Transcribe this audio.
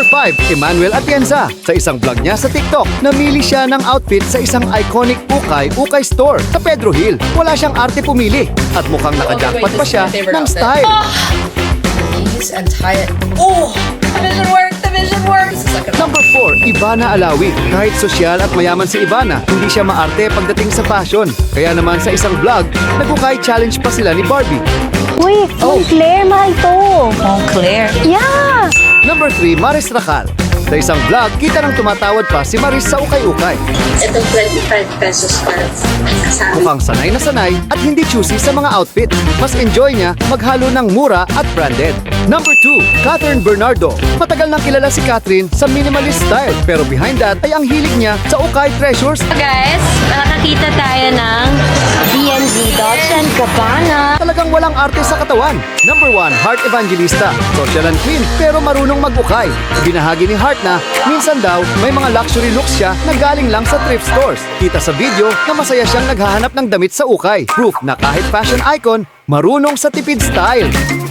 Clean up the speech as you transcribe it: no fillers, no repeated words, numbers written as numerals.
Number 5, Emmanuel Atienza. Sa isang vlog niya sa TikTok, namili siya ng outfit sa isang iconic ukay store sa Pedro Hill. Wala siyang arte pumili at mukhang nakajackpot pa siya ng style. These and tie it. Oh! The vision worked! The vision worked! This is like a Number 4, Ivana Alawi. Kahit sosyal at mayaman si Ivana, hindi siya maarte pagdating sa fashion. Kaya naman sa isang vlog, nag-ukay challenge pa sila ni Barbie. Uy, Moncler, mahal to. Moncler. Yeah! Number 3, Maris Racal. Sa isang vlog, kita nang tumatawad pa si Maris sa ukay-ukay. Itong 25 pesos para sa amin. Mukhang sanay na sanay at hindi choosy sa mga outfit. Mas enjoy niya maghalo ng mura at branded. Number 2, Catherine Bernardo. Matagal nang kilala si Catherine sa minimalist style, pero behind that ay ang hilig niya sa ukay treasures. Guys, nakakita tayo ng B&B Dolce & Gabbana. Talagang walang arte sa katawan. Number 1, Heart Evangelista. Social and clean, pero marunong mag-ukay. Binahagi ni Heart na, minsan daw, may mga luxury looks siya na galing lang sa thrift stores. Kita sa video na masaya siyang naghahanap ng damit sa ukay. Proof na kahit fashion icon, marunong sa tipid style.